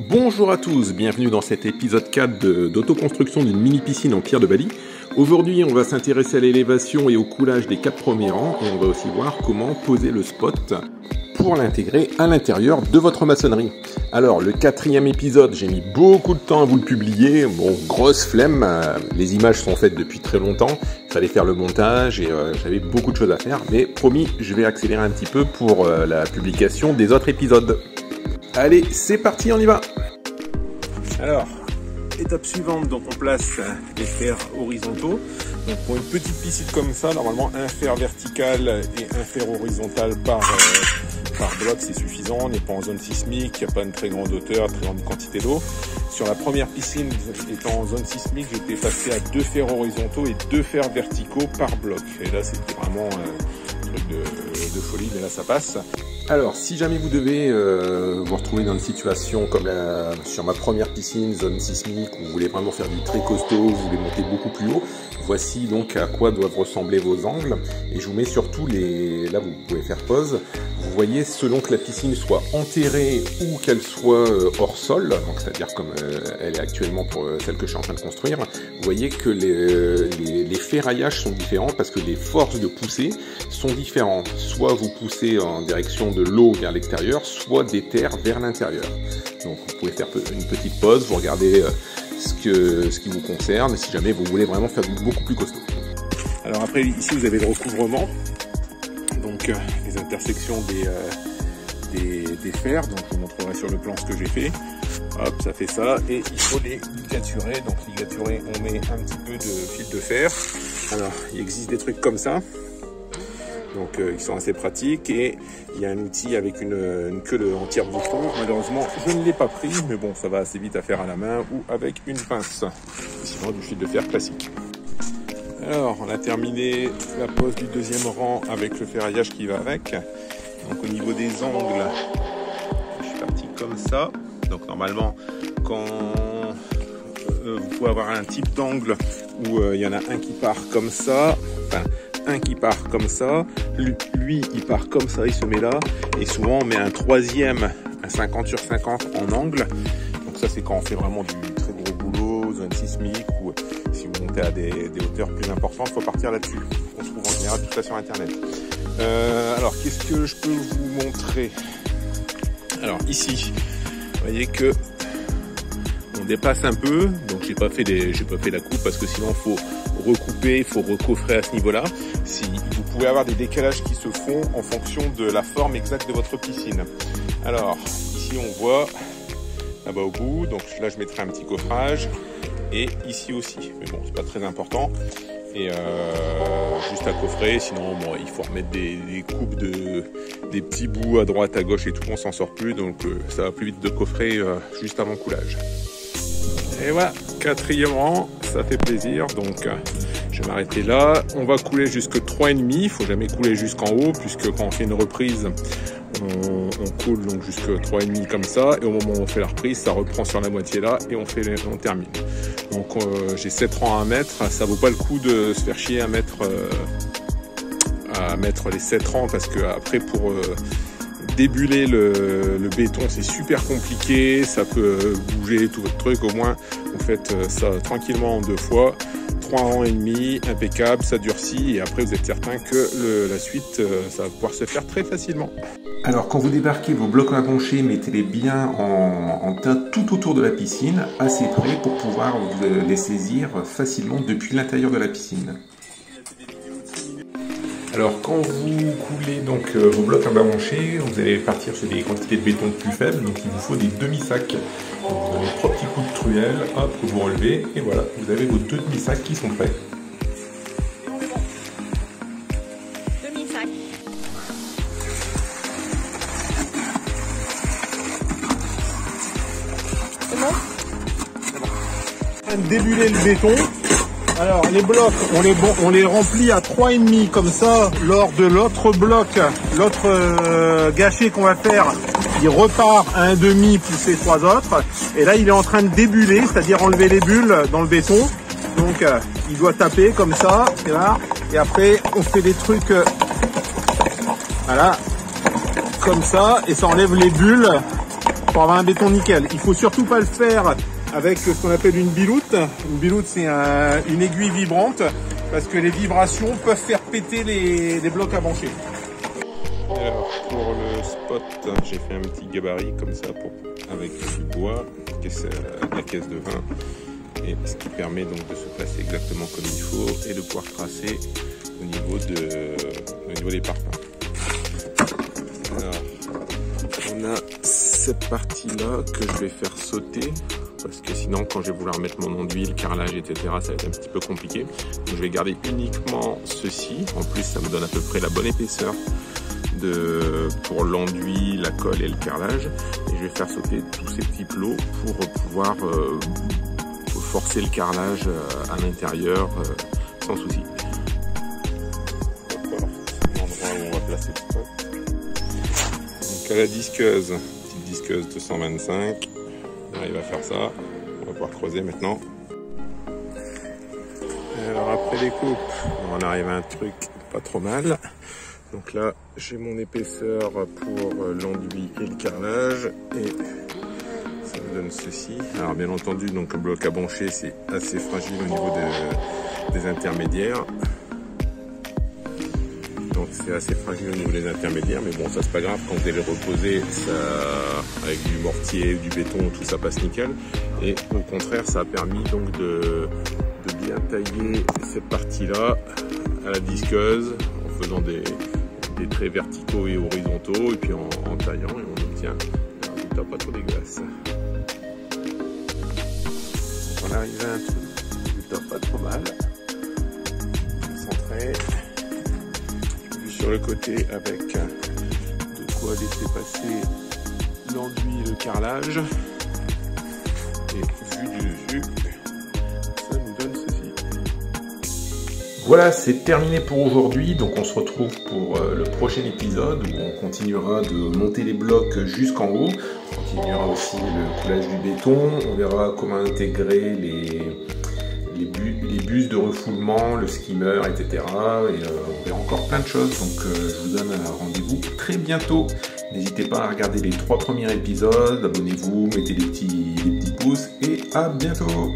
Bonjour à tous, bienvenue dans cet épisode 4 d'autoconstruction d'une mini-piscine en pierre de Bali. Aujourd'hui, on va s'intéresser à l'élévation et au coulage des 4 premiers rangs et on va aussi voir comment poser le spot pour l'intégrer à l'intérieur de votre maçonnerie. Alors, le 4e épisode, j'ai mis beaucoup de temps à vous le publier. Bon, grosse flemme, les images sont faites depuis très longtemps. Il fallait faire le montage et j'avais beaucoup de choses à faire. Mais promis, je vais accélérer un petit peu pour la publication des autres épisodes. Allez, c'est parti, on y va. Alors, étape suivante, donc on place les fers horizontaux. Donc pour une petite piscine comme ça, normalement un fer vertical et un fer horizontal par bloc, c'est suffisant. On n'est pas en zone sismique, il n'y a pas une très grande hauteur, très grande quantité d'eau. Sur la première piscine, étant en zone sismique, j'étais passé à 2 fers horizontaux et 2 fers verticaux par bloc. Et là, c'était vraiment un truc de folie, mais là, ça passe. Alors, si jamais vous devez vous retrouver dans une situation comme sur ma première piscine, zone sismique, où vous voulez vraiment faire du très costaud, vous voulez monter beaucoup plus haut, voici donc à quoi doivent ressembler vos angles. Et je vous mets surtout là vous pouvez faire pause. Vous voyez, selon que la piscine soit enterrée ou qu'elle soit hors sol, donc c'est-à-dire comme elle est actuellement pour celle que je suis en train de construire, vous voyez que les ferraillages sont différents parce que les forces de poussée sont différentes. Soit vous poussez en direction de l'eau vers l'extérieur, soit des terres vers l'intérieur. Donc vous pouvez faire une petite pause, vous regardez ce qui vous concerne, si jamais vous voulez vraiment faire beaucoup plus costaud. Alors après, ici vous avez le recouvrement, donc les intersections des fers, donc je vous montrerai sur le plan ce que j'ai fait. Hop, ça fait ça, et il faut les ligaturer. Donc ligaturer, on met un petit peu de fil de fer. Alors, il existe des trucs comme ça. Donc ils sont assez pratiques et il y a un outil avec une queue en tire-bouchon. Malheureusement je ne l'ai pas pris, mais bon, ça va assez vite à faire à la main ou avec une pince. Sinon du fil de fer classique. Alors on a terminé la pose du 2e rang avec le ferraillage qui va avec. Donc au niveau des angles, je suis parti comme ça. Donc normalement quand vous pouvez avoir un type d'angle où il y en a un qui part comme ça, enfin un qui part comme ça, lui il part comme ça, il se met là, et souvent on met un 3e, un 50 sur 50 en angle. Donc ça c'est quand on fait vraiment du très gros boulot, zone sismique, ou si vous montez à des hauteurs plus importantes, il faut partir là-dessus. On se trouve en général tout ça sur internet. Alors qu'est-ce que je peux vous montrer? Alors ici, vous voyez que on dépasse un peu, donc j'ai pas fait la coupe parce que sinon il faut recouper, il faut recoffrer à ce niveau-là. Si vous pouvez avoir des décalages qui se font en fonction de la forme exacte de votre piscine. Alors ici on voit là-bas au bout, donc là je mettrai un petit coffrage et ici aussi, mais bon c'est pas très important. Et juste à coffrer, sinon bon, il faut remettre des coupes des petits bouts à droite, à gauche et tout, on s'en sort plus, donc ça va plus vite de coffrer juste avant coulage. Et voilà, 4e rang, ça fait plaisir, donc je vais m'arrêter là. On va couler jusque 3,5, il faut jamais couler jusqu'en haut, puisque quand on fait une reprise, on coule donc jusque 3,5 comme ça, et au moment où on fait la reprise, ça reprend sur la moitié là, et on termine. Donc j'ai 7 rangs à mettre, ça vaut pas le coup de se faire chier à mettre les 7 rangs, parce que après pour débuler le béton c'est super compliqué, ça peut bouger tout votre truc. Au moins vous faites ça tranquillement en 2 fois, 3 rangs et demi, impeccable, ça durcit et après vous êtes certain que la suite ça va pouvoir se faire très facilement. Alors quand vous débarquez vos blocs à goncher, mettez-les bien en tas tout autour de la piscine, assez près pour pouvoir les saisir facilement depuis l'intérieur de la piscine. Alors quand vous coulez donc vos blocs à balancer, vous allez partir sur des quantités de béton plus faibles, donc il vous faut des demi-sacs. Vous avez 3 petits coups de truelle, hop, que vous relevez, et voilà, vous avez vos 2 demi-sacs qui sont prêts. Demi-sac. C'est bon? On va débuler le béton. Alors les blocs, on les remplit à 3,5 comme ça. Lors de l'autre bloc, l'autre gâché qu'on va faire, il repart à 1,5 plus les 3 autres. Et là il est en train de débuler, c'est-à-dire enlever les bulles dans le béton. Donc il doit taper comme ça, et là. Et après on fait des trucs, voilà, comme ça, et ça enlève les bulles pour avoir un béton nickel. Il faut surtout pas le faire avec ce qu'on appelle une biloute. Une biloute, c'est une aiguille vibrante parce que les vibrations peuvent faire péter les blocs à brancher. Alors pour le spot, j'ai fait un petit gabarit comme ça avec du bois, la caisse de vin, et ce qui permet donc de se placer exactement comme il faut et de pouvoir tracer au niveau des parpaings. Alors, on a cette partie-là que je vais faire sauter, parce que sinon quand je vais vouloir mettre mon enduit, le carrelage, etc., ça va être un petit peu compliqué. Donc je vais garder uniquement ceci. En plus, ça me donne à peu près la bonne épaisseur pour l'enduit, la colle et le carrelage. Et je vais faire sauter tous ces petits plots pour pouvoir forcer le carrelage à l'intérieur sans souci. L'endroit où on va placer le spot. Donc à la disqueuse, petite disqueuse 225, on arrive à faire ça. On va pouvoir creuser maintenant. Alors après les coupes, on arrive à un truc pas trop mal. Donc là, j'ai mon épaisseur pour l'enduit et le carrelage, et ça me donne ceci. Alors bien entendu, donc le bloc à brancher, c'est assez fragile au niveau des intermédiaires. Donc c'est assez fragile au niveau des intermédiaires, mais bon, ça c'est pas grave, quand vous allez reposer, ça, avec du mortier, du béton, tout ça passe nickel. Et au contraire, ça a permis donc de bien tailler cette partie-là à la disqueuse, en faisant des traits verticaux et horizontaux, et puis en taillant, et on obtient un résultat pas trop dégueulasse. Donc on arrive à un truc, résultat pas trop mal, centré, puis sur le côté avec de quoi laisser passer l'enduit et le carrelage, et vu du dessus, ça nous donne ceci. Voilà, c'est terminé pour aujourd'hui, donc on se retrouve pour le prochain épisode où on continuera de monter les blocs jusqu'en haut, on continuera aussi le coulage du béton, on verra comment intégrer les bus de refoulement, le skimmer, etc. Et on verra encore plein de choses, donc je vous donne un rendez-vous très bientôt. N'hésitez pas à regarder les 3 premiers épisodes, abonnez-vous, mettez les petits pouces, et à bientôt.